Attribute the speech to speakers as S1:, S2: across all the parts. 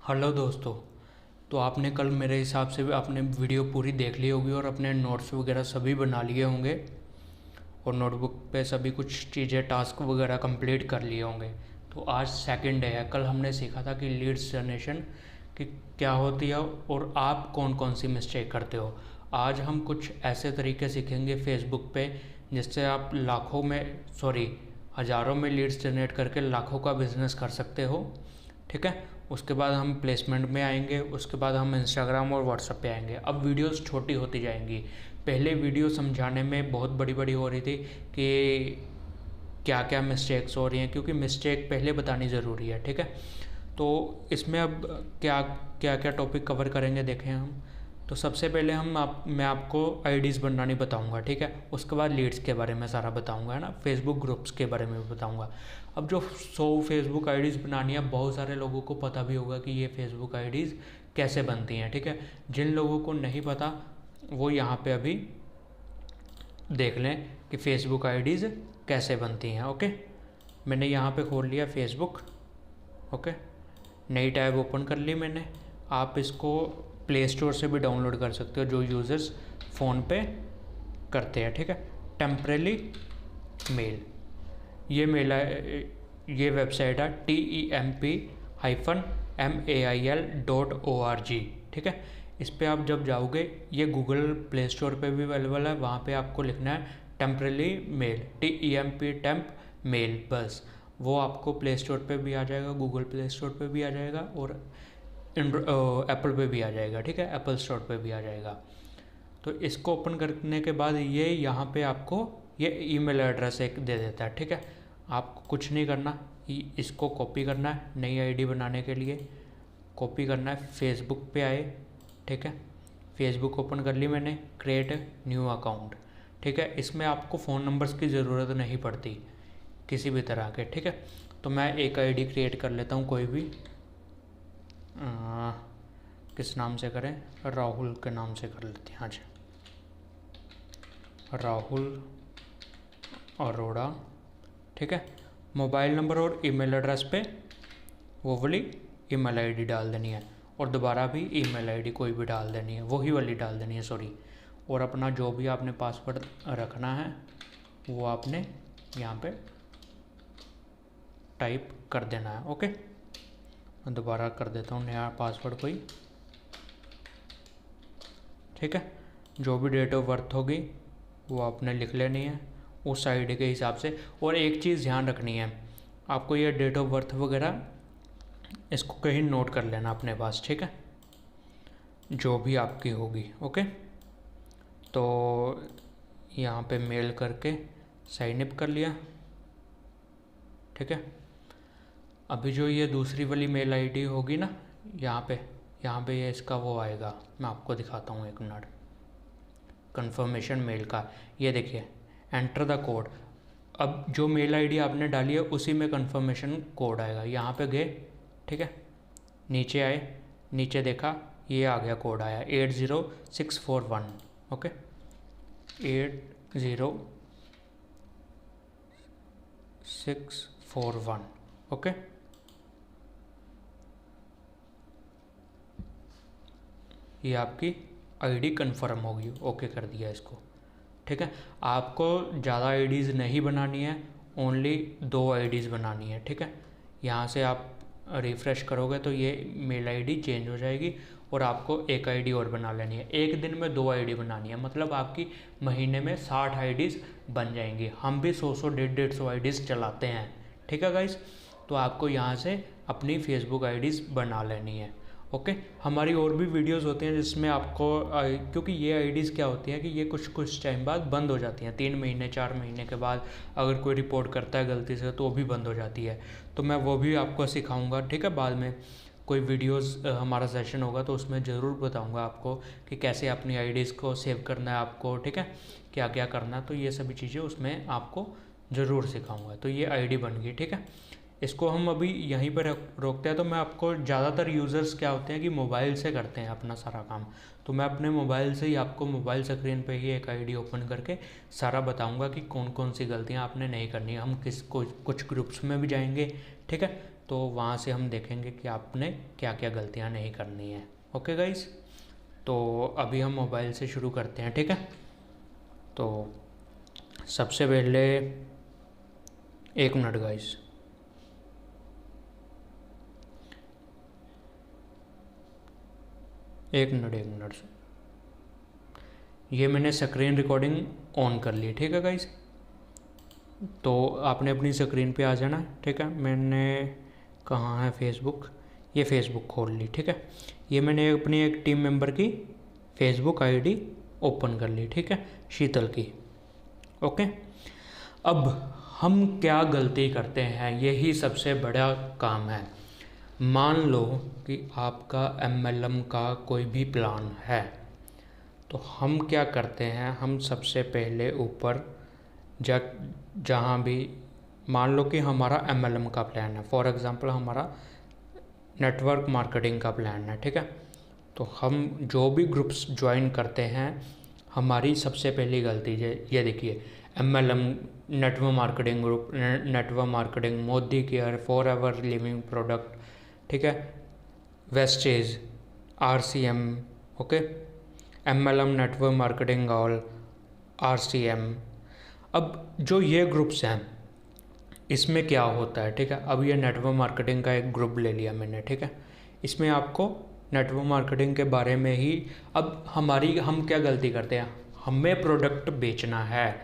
S1: Hello दोस्तों। तो आपने कल मेरे हिसाब से भी आपने वीडियो पूरी देख ली होगी और अपने नोट्स वगैरह सभी बना लिए होंगे और नोटबुक पे सभी कुछ चीज़ें टास्क वगैरह कंप्लीट कर लिए होंगे। तो आज सेकंड डे है। कल हमने सीखा था कि लीड्स जनरेशन कि क्या होती है और आप कौन कौन सी मिस्टेक करते हो। आज हम कुछ ऐसे तरीके सीखेंगे फेसबुक पे जिससे आप लाखों में हज़ारों में लीड्स जनरेट करके लाखों का बिज़नेस कर सकते हो। ठीक है। उसके बाद हम प्लेसमेंट में आएंगे, उसके बाद हम इंस्टाग्राम और व्हाट्सएप पे आएंगे। अब वीडियोस छोटी होती जाएंगी। पहले वीडियो समझाने में बहुत बड़ी बड़ी हो रही थी कि क्या क्या मिस्टेक्स हो रही हैं, क्योंकि मिस्टेक पहले बतानी ज़रूरी है। ठीक है। तो इसमें अब क्या क्या क्या टॉपिक कवर करेंगे देखें हम। तो सबसे पहले मैं आपको आईडीज़ बनानी बताऊंगा। ठीक है। उसके बाद लीड्स के बारे में सारा बताऊंगा, है ना। फेसबुक ग्रुप्स के बारे में भी बताऊंगा। अब जो 100 फेसबुक आईडीज़ बनानी है, बहुत सारे लोगों को पता भी होगा कि ये फेसबुक आईडीज़ कैसे बनती हैं। ठीक है। जिन लोगों को नहीं पता वो यहाँ पे अभी देख लें कि फेसबुक आईडीज़ कैसे बनती हैं। ओके। मैंने यहाँ पे खोल लिया फेसबुक। ओके। नई टैब ओपन कर ली मैंने। आप इसको प्ले स्टोर से भी डाउनलोड कर सकते हो जो यूज़र्स फ़ोन पे करते हैं। ठीक है। टेम्परेली मेल, ये मेल है, ये वेबसाइट है TEMP-MAIL.org। ठीक है। इस पर आप जब जाओगे, ये गूगल प्ले स्टोर पे भी अवेलेबल है। वहाँ पे आपको लिखना है temporarily mail, TEMP temp mail, बस वो आपको प्ले स्टोर पे भी आ जाएगा, गूगल प्ले स्टोर पे भी आ जाएगा और एप्पल पे भी आ जाएगा। ठीक है। एप्पल स्टोर पे भी आ जाएगा। तो इसको ओपन करने के बाद ये यहाँ पे आपको ये ईमेल एड्रेस एक दे देता है। ठीक है। आपको कुछ नहीं करना, इसको कॉपी करना है नई आईडी बनाने के लिए। कॉपी करना है, फेसबुक पे आए। ठीक है। फेसबुक ओपन कर ली मैंने, क्रिएट न्यू अकाउंट। ठीक है। इसमें आपको फ़ोन नंबर्स की ज़रूरत नहीं पड़ती किसी भी तरह के। ठीक है। तो मैं एक आईडी क्रिएट कर लेता हूँ, कोई भी किस नाम से करें, राहुल के नाम से कर लेते हैं। हाँ जी, राहुल अरोड़ा। ठीक है। मोबाइल नंबर और ईमेल एड्रेस पे वो वाली ईमेल आईडी डाल देनी है और दोबारा भी ईमेल आईडी कोई भी डाल देनी है, वही वाली डाल देनी है, सॉरी। और अपना जो भी आपने पासवर्ड रखना है वो आपने यहाँ पे टाइप कर देना है। ओके। मैं दोबारा कर देता हूँ नया पासवर्ड कोई। ठीक है। जो भी डेट ऑफ बर्थ होगी वो आपने लिख लेनी है उस आईडी के हिसाब से। और एक चीज़ ध्यान रखनी है, आपको ये डेट ऑफ बर्थ वगैरह इसको कहीं नोट कर लेना अपने पास। ठीक है। जो भी आपकी होगी। ओके। तो यहाँ पे मेल करके साइन अप कर लिया। ठीक है। अभी जो ये दूसरी वाली मेल आईडी होगी ना, यहाँ पे ये इसका वो आएगा, मैं आपको दिखाता हूँ एक मिनट। कंफर्मेशन मेल का ये देखिए, एंटर द कोड। अब जो मेल आईडी आपने डाली है उसी में कंफर्मेशन कोड आएगा। यहाँ पे गए, ठीक है, नीचे आए, नीचे देखा ये आ गया, कोड आया 80641। ओके। 80641। ओके। ये आपकी आईडी कंफर्म होगी। ओके कर दिया इसको। ठीक है। आपको ज़्यादा आईडीज़ नहीं बनानी है, ओनली 2 आईडीज़ बनानी है। ठीक है। यहाँ से आप रिफ़्रेश करोगे तो ये मेल आईडी चेंज हो जाएगी और आपको एक आईडी और बना लेनी है। एक दिन में 2 आईडी बनानी है, मतलब आपकी महीने में 60 आईडीज़ बन जाएंगी। हम भी 100 150 आईडीज़ चलाते हैं। ठीक है गाइस। तो आपको यहाँ से अपनी फेसबुक आईडीज़ बना लेनी है। ओके। हमारी और भी वीडियोस होती हैं जिसमें आपको क्योंकि ये आईडीज़ क्या होती हैं कि ये कुछ टाइम बाद बंद हो जाती हैं, 3 महीने 4 महीने के बाद अगर कोई रिपोर्ट करता है गलती से तो वो भी बंद हो जाती है। तो मैं वो भी आपको सिखाऊंगा। ठीक है। बाद में कोई वीडियोस हमारा सेशन होगा तो उसमें ज़रूर बताऊंगा आपको कि कैसे अपनी आईडीज़ को सेव करना है आपको। ठीक है। क्या क्या करना है, तो ये सभी चीज़ें उसमें आपको ज़रूर सिखाऊंगा। तो ये आईडी बन गई। ठीक है। इसको हम अभी यहीं पर रोकते हैं। तो मैं आपको ज़्यादातर यूज़र्स क्या होते हैं कि मोबाइल से करते हैं अपना सारा काम, तो मैं अपने मोबाइल से ही आपको मोबाइल स्क्रीन पे ही एक आईडी ओपन करके सारा बताऊंगा कि कौन कौन सी गलतियां आपने नहीं करनी है। हम कुछ ग्रुप्स में भी जाएंगे। ठीक है। तो वहाँ से हम देखेंगे कि आपने क्या क्या गलतियाँ नहीं करनी है। ओके गाइस, तो अभी हम मोबाइल से शुरू करते हैं, ठीक है। तो सबसे पहले 1 मिनट गाइस, एक मिनट ये मैंने स्क्रीन रिकॉर्डिंग ऑन कर ली, ठीक है गाइस। तो आपने अपनी स्क्रीन पे आ जाना, ठीक है। मैंने कहाँ है फेसबुक, ये फेसबुक खोल ली, ठीक है। ये मैंने अपनी एक टीम मेंबर की फेसबुक आईडी ओपन कर ली, ठीक है, शीतल की। ओके, अब हम क्या गलती करते हैं, यही सबसे बड़ा काम है। मान लो कि आपका MLM का कोई भी प्लान है, तो हम क्या करते हैं, हम सबसे पहले ऊपर जहाँ भी, मान लो कि हमारा MLM का प्लान है, फॉर एग्ज़ाम्पल हमारा नेटवर्क मार्केटिंग का प्लान है, ठीक है। तो हम जो भी ग्रुप्स ज्वाइन करते हैं, हमारी सबसे पहली गलती है, ये देखिए, MLM network marketing group, network marketing, Modi care, forever living product, ठीक है, wastage, RCM, okay, MLM network marketing all, RCM। अब जो ये ग्रुप्स हैं, इसमें क्या होता है, ठीक है। अब ये नेटवर्क मार्केटिंग का एक ग्रुप ले लिया मैंने, ठीक है। इसमें आपको नेटवर्क मार्केटिंग के बारे में ही, अब हम क्या गलती करते हैं, हमें प्रोडक्ट बेचना है,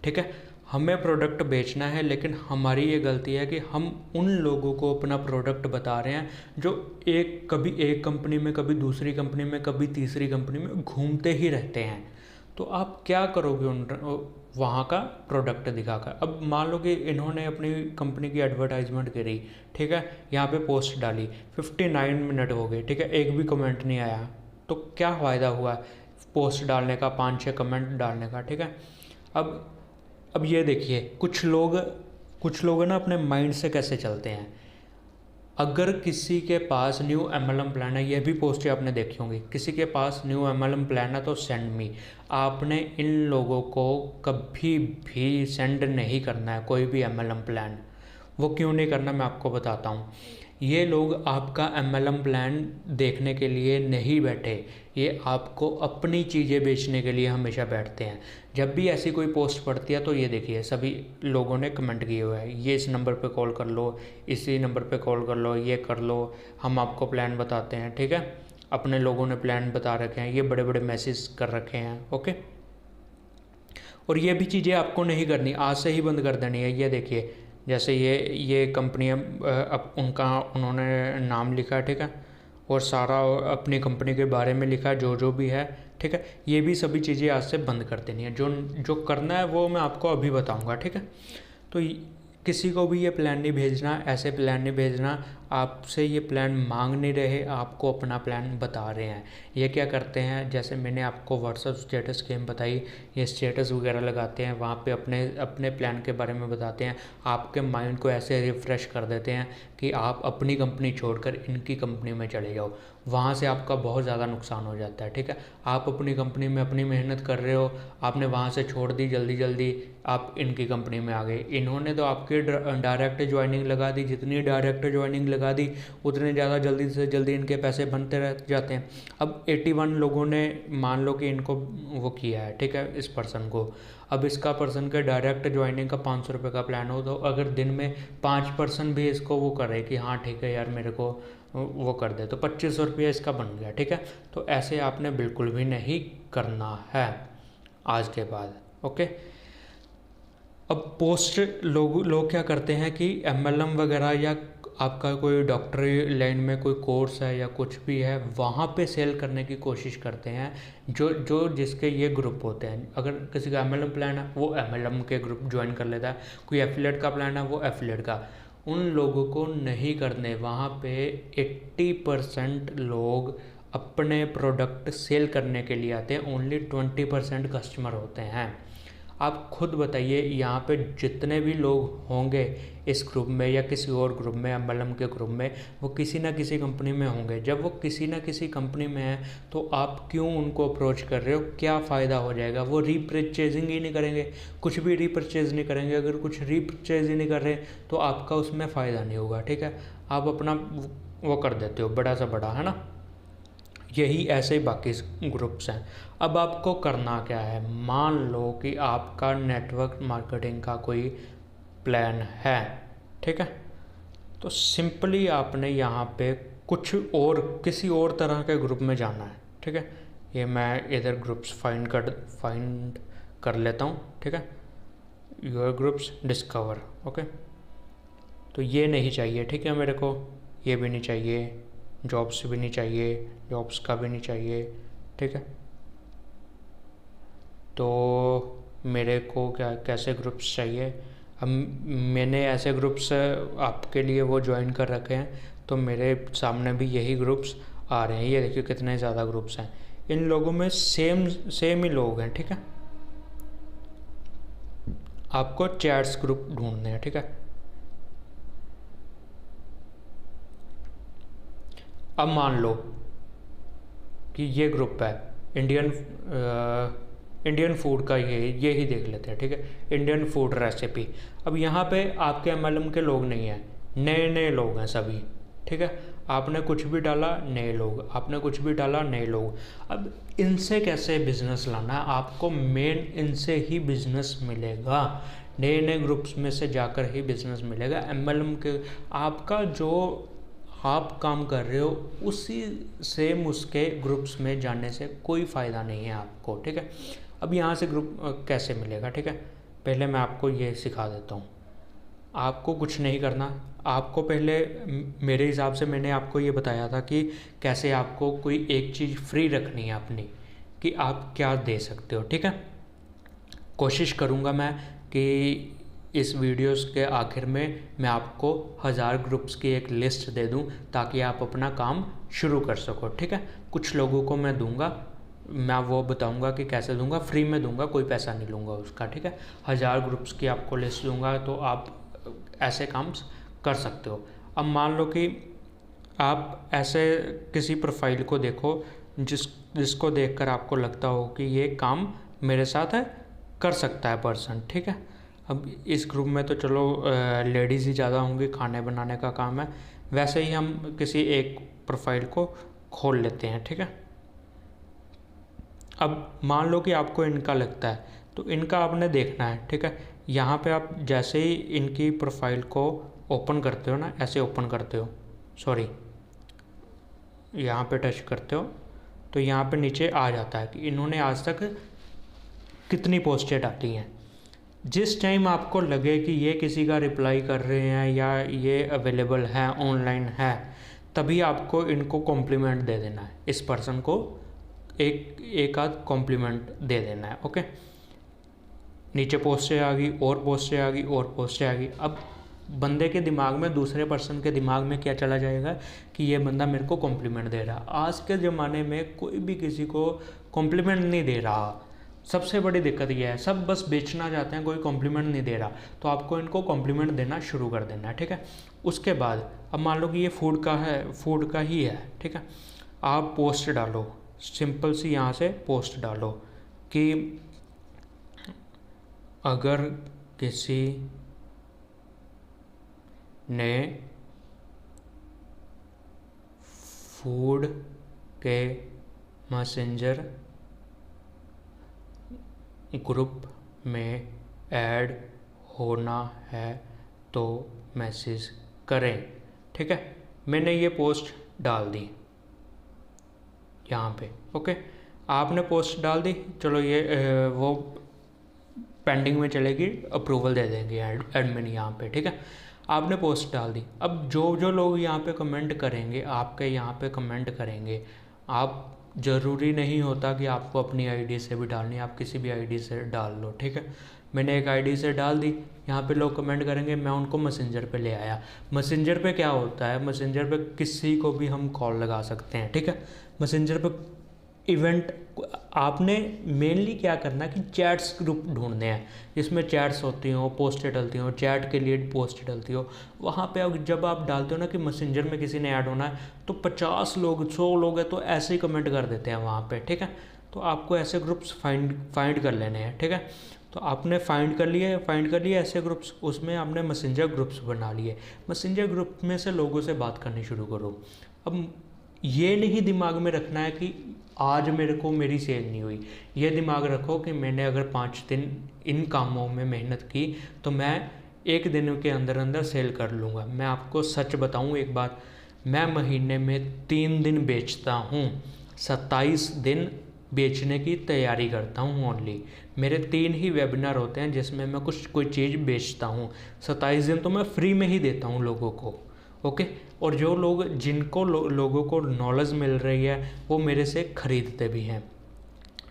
S1: ठीक है, हमें प्रोडक्ट बेचना है, लेकिन हमारी ये गलती है कि हम उन लोगों को अपना प्रोडक्ट बता रहे हैं जो कभी एक कंपनी में, कभी दूसरी कंपनी में, कभी तीसरी कंपनी में घूमते ही रहते हैं। तो आप क्या करोगे वहाँ का प्रोडक्ट दिखाकर। अब मान लो कि इन्होंने अपनी कंपनी की एडवर्टाइजमेंट करी, ठीक है, यहाँ पे पोस्ट डाली, 59 मिनट हो गए, ठीक है, एक भी कमेंट नहीं आया, तो क्या फ़ायदा हुआ पोस्ट डालने का, 5-6 कमेंट डालने का, ठीक है। अब ये देखिए, कुछ लोग ना अपने माइंड से कैसे चलते हैं। अगर किसी के पास न्यू MLM प्लान है, ये भी पोस्ट आपने देखी होंगी, किसी के पास न्यू MLM प्लान है तो सेंड मी। आपने इन लोगों को कभी भी सेंड नहीं करना है कोई भी MLM प्लान। वो क्यों नहीं करना, मैं आपको बताता हूँ। ये लोग आपका MLM प्लान देखने के लिए नहीं बैठे, ये आपको अपनी चीज़ें बेचने के लिए हमेशा बैठते हैं। जब भी ऐसी कोई पोस्ट पड़ती है तो ये देखिए, सभी लोगों ने कमेंट किए हुए हैं, ये इस नंबर पे कॉल कर लो, इसी नंबर पे कॉल कर लो, ये कर लो, हम आपको प्लान बताते हैं, ठीक है। अपने लोगों ने प्लान बता रखे हैं, ये बड़े बड़े मैसेज कर रखे हैं, ओके। और ये भी चीज़ें आपको नहीं करनी, आज से ही बंद कर देनी है। ये देखिए, जैसे ये कंपनियाँ, अब उन्होंने नाम लिखा, ठीक है, और सारा अपनी कंपनी के बारे में लिखा, जो भी है, ठीक है। ये भी सभी चीज़ें आज से बंद कर देनी है। जो करना है वो मैं आपको अभी बताऊंगा, ठीक है। तो किसी को भी ये प्लान नहीं भेजना, ऐसे प्लान नहीं भेजना, आपसे ये प्लान मांग नहीं रहे, आपको अपना प्लान बता रहे हैं। ये क्या करते हैं, जैसे मैंने आपको व्हाट्सअप स्टेटस गेम बताई, ये स्टेटस वगैरह लगाते हैं, वहाँ पे अपने प्लान के बारे में बताते हैं, आपके माइंड को ऐसे रिफ़्रेश कर देते हैं कि आप अपनी कंपनी छोड़कर इनकी कंपनी में चले जाओ। वहाँ से आपका बहुत ज़्यादा नुकसान हो जाता है, ठीक है। आप अपनी कंपनी में अपनी मेहनत कर रहे हो, आपने वहाँ से छोड़ दी जल्दी, आप इनकी कंपनी में आ गए। इन्होंने तो आपकी डायरेक्ट ज्वाइनिंग लगा दी, जितनी डायरेक्ट ज्वाइनिंग लगा दी उतने ज़्यादा जल्दी से जल्दी इनके पैसे बनते रह जाते हैं। अब 81 लोगों ने मान लो कि इनको वो किया है, ठीक है, इस पर्सन को। अब इसका पर्सन के डायरेक्ट ज्वाइनिंग का 500 रुपये का प्लान हो, तो अगर दिन में 5% भी इसको वो करे कि हाँ ठीक है यार मेरे को वो कर दे, तो 2500 रुपये इसका बन गया, ठीक है। तो ऐसे आपने बिल्कुल भी नहीं करना है आज के बाद, ओके। अब पोस्ट लोग क्या करते हैं कि MLM वगैरह या आपका कोई डॉक्टरी लाइन में कोई कोर्स है या कुछ भी है, वहाँ पे सेल करने की कोशिश करते हैं, जो जिसके ये ग्रुप होते हैं। अगर किसी का MLM प्लान है वो MLM के ग्रुप ज्वाइन कर लेता है, कोई एफिलिएट का प्लान है वो एफिलिएट का। उन लोगों को नहीं करने, वहाँ पे 80% लोग अपने प्रोडक्ट सेल करने के लिए आते हैं, ओनली 20% कस्टमर होते हैं। आप खुद बताइए, यहाँ पे जितने भी लोग होंगे इस ग्रुप में या किसी और ग्रुप में, MLM के ग्रुप में, वो किसी ना किसी कंपनी में होंगे। जब वो किसी ना किसी कंपनी में है तो आप क्यों उनको अप्रोच कर रहे हो? क्या फ़ायदा हो जाएगा? वो रीपरचेजिंग ही नहीं करेंगे, कुछ भी रीपरचेज नहीं करेंगे। अगर कुछ रीपरचेज ही नहीं कर रहे तो आपका उसमें फ़ायदा नहीं होगा, ठीक है। आप अपना वो कर देते हो बड़ा सा बड़ा, है ना। यही ऐसे ही बाकी ग्रुप्स हैं। अब आपको करना क्या है, मान लो कि आपका नेटवर्क मार्केटिंग का कोई प्लान है, ठीक है। तो सिंपली आपने यहाँ पे कुछ और किसी और तरह के ग्रुप में जाना है, ठीक है। ये मैं इधर ग्रुप्स फाइंड कर लेता हूँ, ठीक है। Your groups discover, okay. तो ये नहीं चाहिए, ठीक है मेरे को, ये भी नहीं चाहिए, जॉब्स भी नहीं चाहिए, जॉब्स का भी नहीं चाहिए, ठीक है। तो मेरे को क्या कैसे ग्रुप्स चाहिए? अब मैंने ऐसे ग्रुप्स आपके लिए वो ज्वाइन कर रखे हैं, तो मेरे सामने भी यही ग्रुप्स आ रहे हैं। ये देखिए कितने ज़्यादा ग्रुप्स हैं। इन लोगों में सेम ही लोग हैं, ठीक है। आपको चैट्स ग्रुप ढूंढने हैं, ठीक है। अब मान लो कि ये ग्रुप है इंडियन फूड का, ये ही देख लेते हैं, ठीक है। Indian food recipe. अब यहाँ पे आपके MLM के लोग नहीं हैं, नए नए लोग हैं सभी, ठीक है। आपने कुछ भी डाला नए लोग, आपने कुछ भी डाला नए लोग। अब इनसे कैसे बिजनेस लाना है? आपको मेन इनसे ही बिजनेस मिलेगा, नए नए ग्रुप्स में से जाकर ही बिजनेस मिलेगा। MLM के आपका जो आप काम कर रहे हो उसी सेम उसके ग्रुप्स में जाने से कोई फ़ायदा नहीं है आपको, ठीक है। अब यहाँ से ग्रुप कैसे मिलेगा, ठीक है। पहले मैं आपको ये सिखा देता हूँ। आपको कुछ नहीं करना, आपको पहले मेरे हिसाब से मैंने आपको ये बताया था कि कैसे आपको कोई एक चीज़ फ्री रखनी है अपनी, कि आप क्या दे सकते हो, ठीक है। कोशिश करूँगा मैं कि इस वीडियोस के आखिर में मैं आपको 1000 ग्रुप्स की एक लिस्ट दे दूं, ताकि आप अपना काम शुरू कर सको, ठीक है। कुछ लोगों को मैं दूंगा, मैं वो बताऊंगा कि कैसे दूंगा, फ्री में दूंगा, कोई पैसा नहीं लूँगा उसका, ठीक है। 1000 ग्रुप्स की आपको लिस्ट दूंगा, तो आप ऐसे काम कर सकते हो। अब मान लो कि आप ऐसे किसी प्रोफाइल को देखो जिसको देखकर आपको लगता हो कि ये काम मेरे साथ है, कर सकता है पर्सन, ठीक है। अब इस ग्रुप में तो चलो लेडीज़ ही ज़्यादा होंगी, खाने बनाने का काम है। वैसे ही हम किसी एक प्रोफाइल को खोल लेते हैं, ठीक है। अब मान लो कि आपको इनका लगता है, तो इनका आपने देखना है, ठीक है। यहाँ पे आप जैसे ही इनकी प्रोफाइल को ओपन करते हो ना, ऐसे ओपन करते हो, सॉरी यहाँ पे टच करते हो, तो यहाँ पे नीचे आ जाता है कि इन्होंने आज तक कितनी पोस्टें डाली हैं। जिस टाइम आपको लगे कि ये किसी का रिप्लाई कर रहे हैं या ये अवेलेबल है, ऑनलाइन है, तभी आपको इनको कॉम्प्लीमेंट दे देना है। इस पर्सन को एक आध कॉम्प्लीमेंट दे देना है, ओके। नीचे पोस्टें आ गई, और पोस्टें आ गई, और पोस्टें आ गई। अब बंदे के दिमाग में, दूसरे पर्सन के दिमाग में क्या चला जाएगा कि ये बंदा मेरे को कॉम्प्लीमेंट दे रहा। आज के ज़माने में कोई भी किसी को कॉम्प्लीमेंट नहीं दे रहा। सबसे बड़ी दिक्कत यह है, सब बस बेचना चाहते हैं, कोई कॉम्प्लीमेंट नहीं दे रहा। तो आपको इनको कॉम्प्लीमेंट देना शुरू कर देना है, ठीक है। उसके बाद अब मान लो कि ये फूड का है, फूड का ही है, ठीक है। आप पोस्ट डालो, सिंपल सी यहाँ से पोस्ट डालो कि अगर किसी ने फूड के मैसेंजर ग्रुप में ऐड होना है तो मैसेज करें, ठीक है। मैंने ये पोस्ट डाल दी यहाँ पे, ओके। आपने पोस्ट डाल दी, चलो ये वो पेंडिंग में चलेगी, अप्रूवल दे देंगे एडमिन यहाँ पे, ठीक है। आपने पोस्ट डाल दी। अब जो लोग यहाँ पे कमेंट करेंगे, आपके यहाँ पे कमेंट करेंगे, आप ज़रूरी नहीं होता कि आपको अपनी आईडी से भी डालनी है, आप किसी भी आईडी से डाल लो, ठीक है। मैंने एक आईडी से डाल दी, यहाँ पे लोग कमेंट करेंगे, मैं उनको मैसेंजर पे ले आया। मैसेंजर पे क्या होता है, मैसेंजर पे किसी को भी हम कॉल लगा सकते हैं, ठीक है। मैसेंजर पे इवेंट आपने मेनली क्या करना है कि चैट्स ग्रुप ढूंढने हैं जिसमें चैट्स होती हो, पोस्टें डलती हो, चैट के लिए पोस्ट डलती हो। वहाँ पे जब आप डालते हो ना कि मैसेंजर में किसी ने ऐड होना है तो 50 लोग 100 लोग हैं तो ऐसे ही कमेंट कर देते हैं वहाँ पे, ठीक है। तो आपको ऐसे ग्रुप्स फाइंड कर लेने हैं, ठीक है। तो आपने फाइंड कर लिए ऐसे ग्रुप्स, उसमें आपने मैसेंजर ग्रुप्स बना लिए। मैसेंजर ग्रुप में से लोगों से बात करनी शुरू करो। अब ये नहीं दिमाग में रखना है कि आज मेरे को मेरी सेल नहीं हुई। ये दिमाग रखो कि मैंने अगर 5 दिन इन कामों में मेहनत की तो मैं 1 दिन के अंदर अंदर सेल कर लूँगा। मैं आपको सच बताऊँ एक बात, मैं महीने में 3 दिन बेचता हूँ, 27 दिन बेचने की तैयारी करता हूँ ओनली। मेरे 3 ही वेबिनार होते हैं जिसमें मैं कोई चीज़ बेचता हूँ। 27 दिन तो मैं फ्री में ही देता हूँ लोगों को, ओके। और जो लोग जिनको लोगों को नॉलेज मिल रही है वो मेरे से ख़रीदते भी हैं,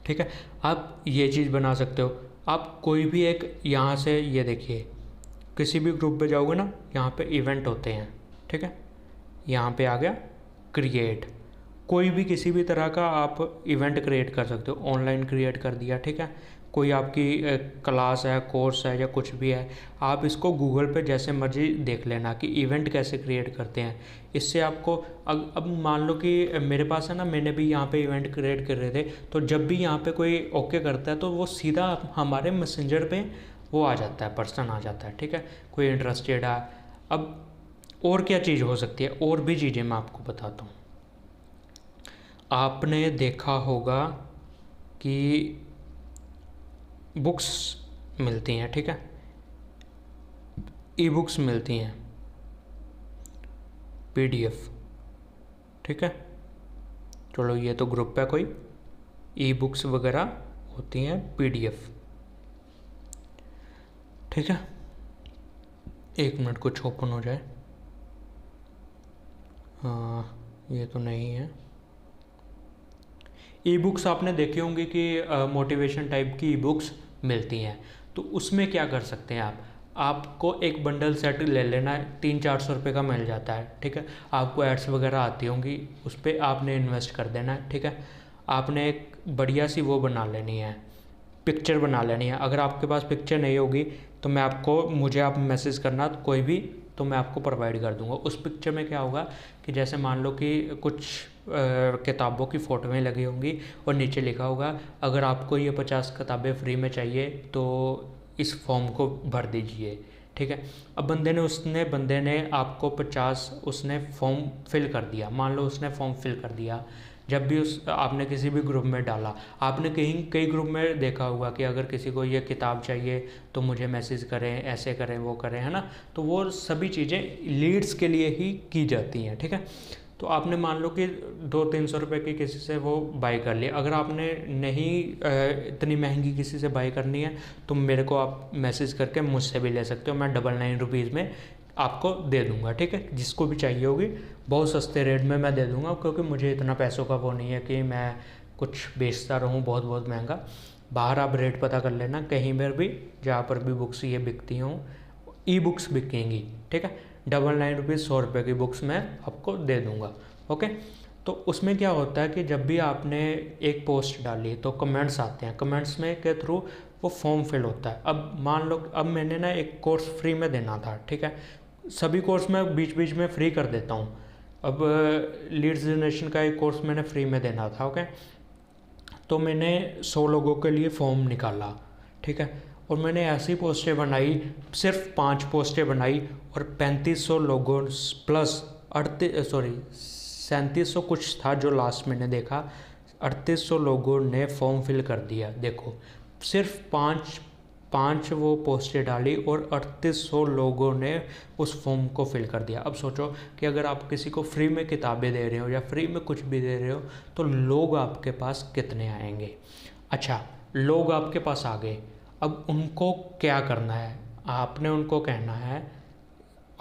S1: ठीक है। आप ये चीज़ बना सकते हो। आप कोई भी एक यहाँ से ये देखिए, किसी भी ग्रुप पे जाओगे ना, यहाँ पे इवेंट होते हैं, ठीक है। यहाँ पे आ गया क्रिएट, कोई भी किसी भी तरह का आप इवेंट क्रिएट कर सकते हो। ऑनलाइन क्रिएट कर दिया, ठीक है। कोई आपकी क्लास है, कोर्स है या कुछ भी है, आप इसको गूगल पे जैसे मर्जी देख लेना कि इवेंट कैसे क्रिएट करते हैं। इससे आपको अब मान लो कि मेरे पास है ना, मैंने भी यहाँ पे इवेंट क्रिएट कर रहे थे, तो जब भी यहाँ पे कोई ओके करता है तो वो सीधा हमारे मैसेंजर पे वो आ जाता है, पर्सन आ जाता है, ठीक है। कोई इंटरेस्टेड है। अब और क्या चीज़ हो सकती है, और भी चीज़ें मैं आपको बताता हूँ। आपने देखा होगा कि बुक्स मिलती हैं, ठीक है, ई बुक्स मिलती हैं, PDF, ठीक है। चलो ये तो ग्रुप है कोई, ई बुक्स वगैरह होती हैं PDF, ठीक है। 1 मिनट कुछ ओपन हो जाए। हाँ ये तो नहीं है। ई बुक्स आपने देखी होंगी कि मोटिवेशन टाइप की ई बुक्स मिलती हैं। तो उसमें क्या कर सकते हैं आपको एक बंडल सेट ले लेना है, 300-400 रुपये का मिल जाता है, ठीक है। आपको एड्स वगैरह आती होंगी, उस पर आपने इन्वेस्ट कर देना है, ठीक है। आपने एक बढ़िया सी वो बना लेनी है, पिक्चर बना लेनी है। अगर आपके पास पिक्चर नहीं होगी तो मुझे आप मैसेज करना कोई भी, तो मैं आपको प्रोवाइड कर दूंगा। उस पिक्चर में क्या होगा कि जैसे मान लो कि कुछ किताबों की फ़ोटोएँ लगी होंगी और नीचे लिखा होगा अगर आपको ये 50 किताबें फ्री में चाहिए तो इस फॉर्म को भर दीजिए, ठीक है। अब बंदे ने आपको 50 उसने फॉर्म फिल कर दिया, मान लो उसने फॉर्म फिल कर दिया। जब भी आपने किसी भी ग्रुप में डाला, आपने कई ग्रुप में देखा होगा कि अगर किसी को ये किताब चाहिए तो मुझे मैसेज करें, ऐसे करें, वो करें, है ना। तो वो सभी चीज़ें लीड्स के लिए ही की जाती हैं, ठीक है। तो आपने मान लो कि 200-300 रुपये की किसी से वो बाई कर लिया। अगर आपने नहीं इतनी महंगी किसी से बाई करनी है तो मेरे को आप मैसेज करके मुझसे भी ले सकते हो, मैं 99 रुपीज़ में आपको दे दूंगा, ठीक है। जिसको भी चाहिए होगी बहुत सस्ते रेट में मैं दे दूंगा, क्योंकि मुझे इतना पैसों का वो नहीं है कि मैं कुछ बेचता रहूं बहुत महंगा। बाहर आप रेट पता कर लेना, कहीं पर भी जहाँ पर भी बुक्स ये बिकती हों, ई बुक्स बिकेंगी, ठीक है। 99 रुपीज़ 100 रुपये की बुक्स मैं आपको दे दूंगा, ओके। तो उसमें क्या होता है कि जब भी आपने एक पोस्ट डाली तो कमेंट्स आते हैं, कमेंट्स में के थ्रू वो फॉर्म फिल होता है। अब मान लो अब मैंने ना एक कोर्स फ्री में देना था, ठीक है। सभी कोर्स मैं बीच बीच में फ्री कर देता हूँ। अब लीड्स जनरेशन का एक कोर्स मैंने फ्री में देना था, ओके। तो मैंने 100 लोगों के लिए फॉर्म निकाला, ठीक है। और मैंने ऐसी पोस्टें बनाई, सिर्फ 5 पोस्टें बनाई और 3500 लोगों प्लस 3700 कुछ था जो लास्ट मैंने देखा, 3800 लोगों ने फॉर्म फिल कर दिया। देखो सिर्फ पाँच वो पोस्टें डाली और 3800 लोगों ने उस फॉर्म को फिल कर दिया। अब सोचो कि अगर आप किसी को फ्री में किताबें दे रहे हो या फ्री में कुछ भी दे रहे हो तो लोग आपके पास कितने आएंगे। अच्छा, लोग आपके पास आ गए, अब उनको क्या करना है, आपने उनको कहना है,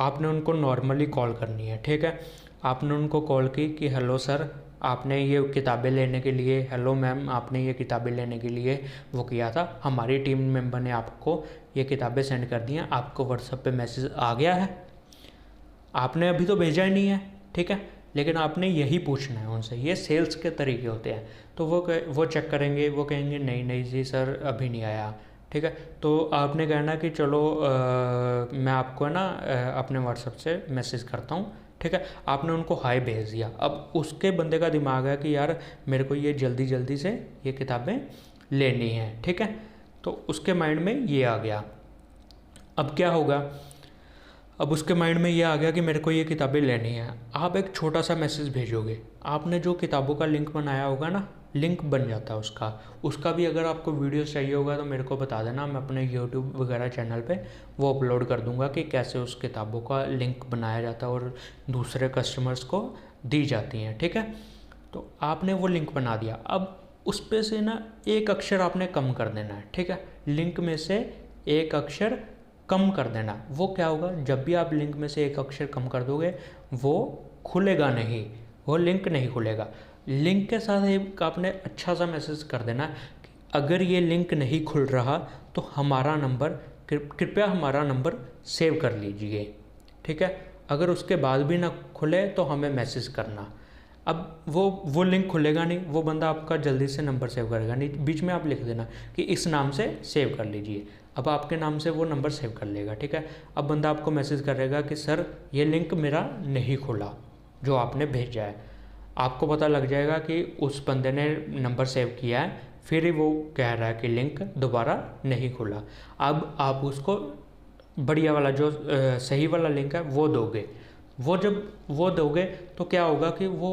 S1: आपने उनको नॉर्मली कॉल करनी है, ठीक है। आपने उनको कॉल की कि हेलो सर, आपने ये किताबें लेने के लिए, हेलो मैम, आपने ये किताबें लेने के लिए वो किया था, हमारी टीम मेंबर ने आपको ये किताबें सेंड कर दी हैं, आपको व्हाट्सएप पे मैसेज आ गया है, आपने अभी तो भेजा ही नहीं है, ठीक है। लेकिन आपने यही पूछना है उनसे। ये सेल्स के तरीके होते हैं। तो वो चेक करेंगे, वो कहेंगे नहीं नहीं जी सर अभी नहीं आया, ठीक है। तो आपने कहना कि चलो मैं आपको ना अपने व्हाट्सएप से मैसेज करता हूँ, ठीक है। आपने उनको हाय भेज दिया। अब उसके बंदे का दिमाग है कि यार मेरे को ये जल्दी जल्दी से ये किताबें लेनी है, ठीक है। तो उसके माइंड में ये आ गया। अब क्या होगा, अब उसके माइंड में ये आ गया कि मेरे को ये किताबें लेनी है। आप एक छोटा सा मैसेज भेजोगे, आपने जो किताबों का लिंक बनाया होगा ना, लिंक बन जाता है उसका भी अगर आपको वीडियो चाहिए होगा तो मेरे को बता देना, मैं अपने यूट्यूब वगैरह चैनल पे वो अपलोड कर दूंगा कि कैसे उस किताबों का लिंक बनाया जाता है और दूसरे कस्टमर्स को दी जाती हैं, ठीक है। तो आपने वो लिंक बना दिया। अब उस पे से ना एक अक्षर आपने कम कर देना है, ठीक है। लिंक में से एक अक्षर कम कर देना। वो क्या होगा, जब भी आप लिंक में से एक अक्षर कम कर दोगे वो खुलेगा नहीं, वो लिंक नहीं खुलेगा। लिंक के साथ एक आपने अच्छा सा मैसेज कर देना कि अगर ये लिंक नहीं खुल रहा तो हमारा नंबर, कृपया हमारा नंबर सेव कर लीजिए, ठीक है। अगर उसके बाद भी ना खुले तो हमें मैसेज करना। अब वो लिंक खुलेगा नहीं, वो बंदा आपका जल्दी से नंबर सेव करेगा नहीं। बीच में आप लिख देना कि इस नाम से सेव कर लीजिए। अब आपके नाम से वो नंबर सेव कर लेगा, ठीक है। अब बंदा आपको मैसेज करेगा कि सर ये लिंक मेरा नहीं खुला जो आपने भेजा है। आपको पता लग जाएगा कि उस बंदे ने नंबर सेव किया है, फिर ही वो कह रहा है कि लिंक दोबारा नहीं खुला। अब आप उसको बढ़िया वाला जो सही वाला लिंक है वो दोगे। वो जब वो दोगे तो क्या होगा कि वो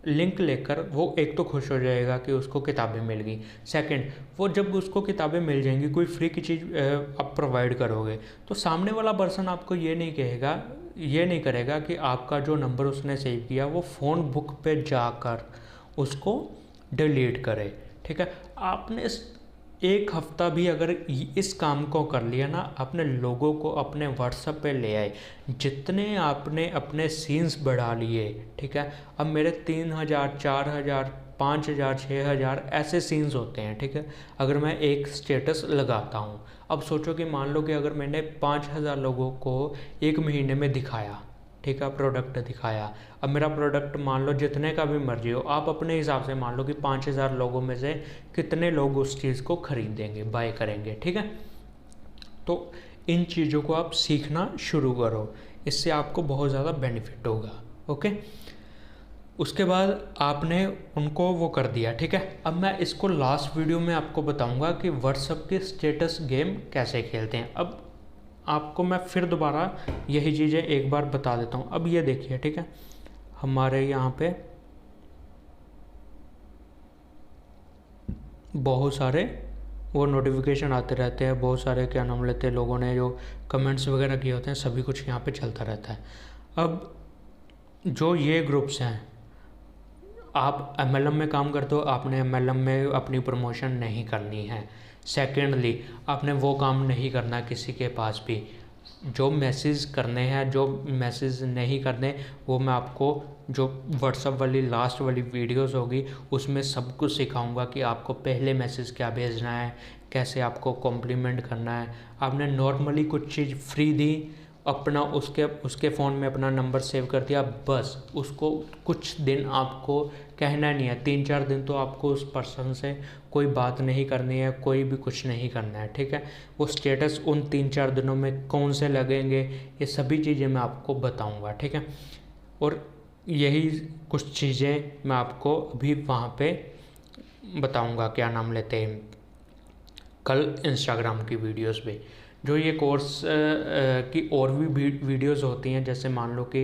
S1: लिंक लेकर वो एक तो खुश हो जाएगा कि उसको किताबें मिल गई। सेकंड, वो जब उसको किताबें मिल जाएंगी, कोई फ्री की चीज़ आप प्रोवाइड करोगे, तो सामने वाला पर्सन आपको ये नहीं करेगा कि आपका जो नंबर उसने सेव किया वो फ़ोन बुक पे जाकर उसको डिलीट करे, ठीक है। आपने एक हफ्ता भी अगर इस काम को कर लिया ना, अपने लोगों को अपने व्हाट्सएप पे ले आए, जितने आपने अपने सीन्स बढ़ा लिए, ठीक है। अब मेरे 3000, 4000, 5000, 6000 ऐसे सीन्स होते हैं, ठीक है। अगर मैं एक स्टेटस लगाता हूँ, अब सोचो कि मान लो कि अगर मैंने 5000 लोगों को एक महीने में दिखाया, ठीक है, प्रोडक्ट दिखाया। अब मेरा प्रोडक्ट मान लो जितने का भी मर्जी हो, आप अपने हिसाब से मान लो कि 5000 लोगों में से कितने लोग उस चीज़ को खरीदेंगे, बाय करेंगे, ठीक है। तो इन चीज़ों को आप सीखना शुरू करो, इससे आपको बहुत ज़्यादा बेनिफिट होगा, ओके। उसके बाद आपने उनको वो कर दिया, ठीक है। अब मैं इसको लास्ट वीडियो में आपको बताऊंगा कि व्हाट्सएप के स्टेटस गेम कैसे खेलते हैं। अब आपको मैं फिर दोबारा यही चीज़ें एक बार बता देता हूँ। अब ये देखिए, ठीक है, हमारे यहाँ पे बहुत सारे वो नोटिफिकेशन आते रहते हैं, बहुत सारे क्या नाम लेते हैं लोगों ने जो कमेंट्स वगैरह किए होते हैं, सभी कुछ यहाँ पे चलता रहता है। अब जो ये ग्रुप्स हैं, आप MLM में काम करते हो, आपने MLM में अपनी प्रमोशन नहीं करनी है। सेकेंडली, आपने वो काम नहीं करना किसी के पास भी। जो मैसेज करने हैं, जो मैसेज नहीं करने, वो मैं आपको जो व्हाट्सएप वाली लास्ट वाली वीडियोस होगी उसमें सब कुछ सिखाऊंगा कि आपको पहले मैसेज क्या भेजना है, कैसे आपको कॉम्प्लीमेंट करना है। आपने नॉर्मली कुछ चीज़ फ्री दी, अपना उसके फ़ोन में अपना नंबर सेव कर दिया, बस उसको कुछ दिन आपको कहना नहीं है, 3-4 दिन तो आपको उस पर्सन से कोई बात नहीं करनी है, कोई भी कुछ नहीं करना है, ठीक है। वो स्टेटस उन 3-4 दिनों में कौन से लगेंगे, ये सभी चीज़ें मैं आपको बताऊंगा, ठीक है। और यही कुछ चीज़ें मैं आपको अभी वहाँ पे बताऊंगा, क्या नाम लेते हैं, कल इंस्टाग्राम की वीडियोस पे। जो ये कोर्स की और भी वीडियोस होती हैं, जैसे मान लो कि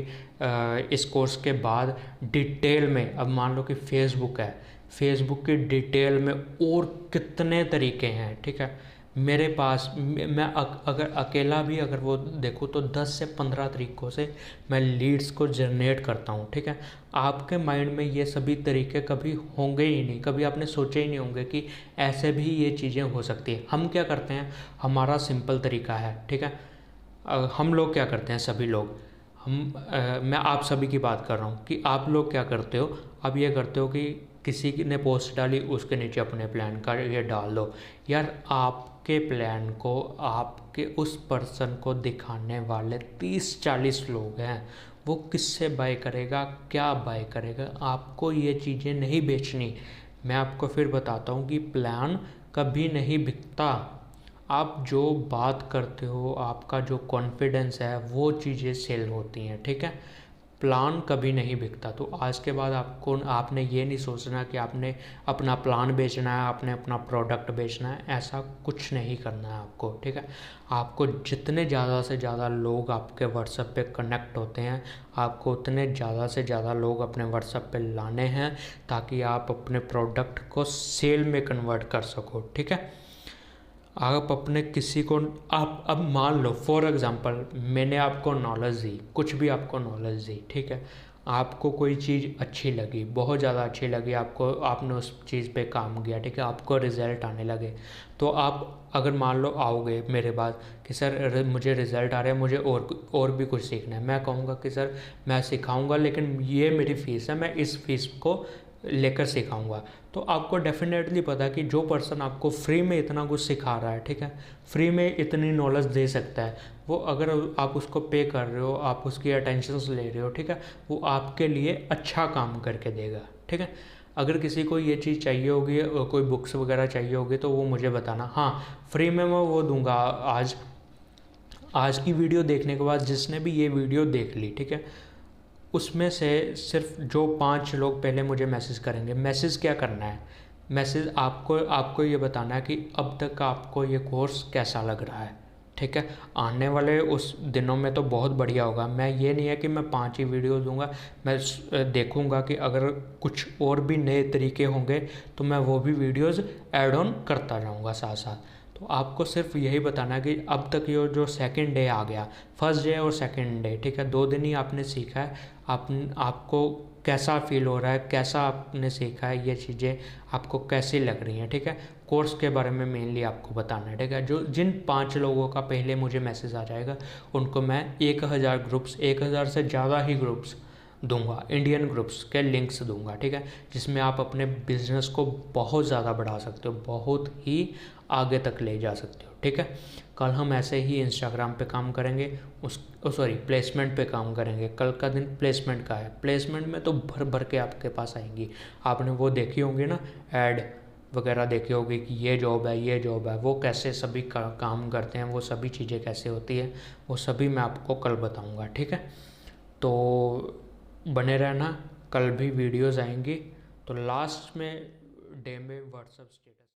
S1: इस कोर्स के बाद डिटेल में, अब मान लो कि फेसबुक है, फेसबुक की डिटेल में और कितने तरीके हैं, ठीक है। मेरे पास मैं अगर अकेला भी अगर वो देखूँ तो 10 से 15 तरीक़ों से मैं लीड्स को जनरेट करता हूँ, ठीक है। आपके माइंड में ये सभी तरीके कभी होंगे ही नहीं, कभी आपने सोचे ही नहीं होंगे कि ऐसे भी ये चीज़ें हो सकती है। हम क्या करते हैं, हमारा सिंपल तरीका है, ठीक है। हम लोग क्या करते हैं, सभी लोग, मैं आप सभी की बात कर रहा हूँ कि आप लोग क्या करते हो, आप ये करते हो कि किसी ने पोस्ट डाली उसके नीचे अपने प्लान का ये डाल दो। यार आपके प्लान को आपके उस पर्सन को दिखाने वाले 30-40 लोग हैं, वो किससे बाय करेगा, क्या बाय करेगा। आपको ये चीज़ें नहीं बेचनी। मैं आपको फिर बताता हूँ कि प्लान कभी नहीं बिकता। आप जो बात करते हो, आपका जो कॉन्फिडेंस है, वो चीज़ें सेल होती हैं, ठीक है। प्लान कभी नहीं बिकता। तो आज के बाद आपने ये नहीं सोचना कि आपने अपना प्लान बेचना है, आपने अपना प्रोडक्ट बेचना है। ऐसा कुछ नहीं करना है आपको, ठीक है। आपको जितने ज़्यादा से ज़्यादा लोग आपके व्हाट्सएप पे कनेक्ट होते हैं, आपको उतने ज़्यादा से ज़्यादा लोग अपने व्हाट्सएप पे लाने हैं, ताकि आप अपने प्रोडक्ट को सेल में कन्वर्ट कर सको, ठीक है। आप अपने किसी को, आप अब मान लो फॉर एग्ज़ाम्पल मैंने आपको नॉलेज दी, कुछ भी आपको नॉलेज दी, ठीक है। आपको कोई चीज़ अच्छी लगी, बहुत ज़्यादा अच्छी लगी आपको, आपने उस चीज़ पे काम किया, ठीक है, आपको रिज़ल्ट आने लगे। तो आप अगर मान लो आओगे मेरे पास कि सर मुझे रिज़ल्ट आ रहा है, मुझे और भी कुछ सीखना है, मैं कहूँगा कि सर मैं सिखाऊँगा, लेकिन ये मेरी फ़ीस है, मैं इस फ़ीस को लेकर सिखाऊंगा। तो आपको डेफिनेटली पता है कि जो पर्सन आपको फ्री में इतना कुछ सिखा रहा है, ठीक है, फ्री में इतनी नॉलेज दे सकता है, वो अगर आप उसको पे कर रहे हो, आप उसकी अटेंशंस ले रहे हो, ठीक है, वो आपके लिए अच्छा काम करके देगा, ठीक है। अगर किसी को ये चीज़ चाहिए होगी, कोई बुक्स वगैरह चाहिए होगी, तो वो मुझे बताना, हाँ फ्री में मैं वो दूंगा। आज की वीडियो देखने के बाद जिसने भी ये वीडियो देख ली, ठीक है, उसमें से सिर्फ जो 5 लोग पहले मुझे मैसेज करेंगे, मैसेज क्या करना है, मैसेज आपको ये बताना है कि अब तक आपको ये कोर्स कैसा लग रहा है, ठीक है। आने वाले उस दिनों में तो बहुत बढ़िया होगा। मैं ये नहीं है कि मैं 5 ही वीडियो दूंगा, मैं देखूंगा कि अगर कुछ और भी नए तरीके होंगे तो मैं वो भी वीडियोज़ ऐड ऑन करता जाऊँगा साथ साथ। तो आपको सिर्फ यही बताना है कि अब तक ये जो सेकंड डे आ गया, फर्स्ट डे और सेकंड डे, ठीक है, 2 दिन ही आपने सीखा है, आपको कैसा फील हो रहा है, कैसा आपने सीखा है, ये चीज़ें आपको कैसी लग रही हैं, ठीक है। कोर्स के बारे में मेनली आपको बताना है, ठीक है। जो जिन 5 लोगों का पहले मुझे मैसेज आ जाएगा, उनको मैं 1000 ग्रुप्स, 1000 से ज़्यादा ही ग्रुप्स दूंगा, इंडियन ग्रुप्स के लिंक्स दूंगा, ठीक है, जिसमें आप अपने बिजनेस को बहुत ज़्यादा बढ़ा सकते हो, बहुत ही आगे तक ले जा सकते हो, ठीक है। कल हम ऐसे ही इंस्टाग्राम पे काम करेंगे, प्लेसमेंट पे काम करेंगे। कल का दिन प्लेसमेंट का है। प्लेसमेंट में तो भर भर के आपके पास आएंगी। आपने वो देखी होंगी ना, ऐड वगैरह देखी होगी कि ये जॉब है, ये जॉब है, वो कैसे सभी काम करते हैं, वो सभी चीज़ें कैसे होती है, वो सभी मैं आपको कल बताऊँगा, ठीक है। तो बने रहना, कल भी वीडियोज़ आएंगी। तो लास्ट में डे में व्हाट्सएप स्टेटस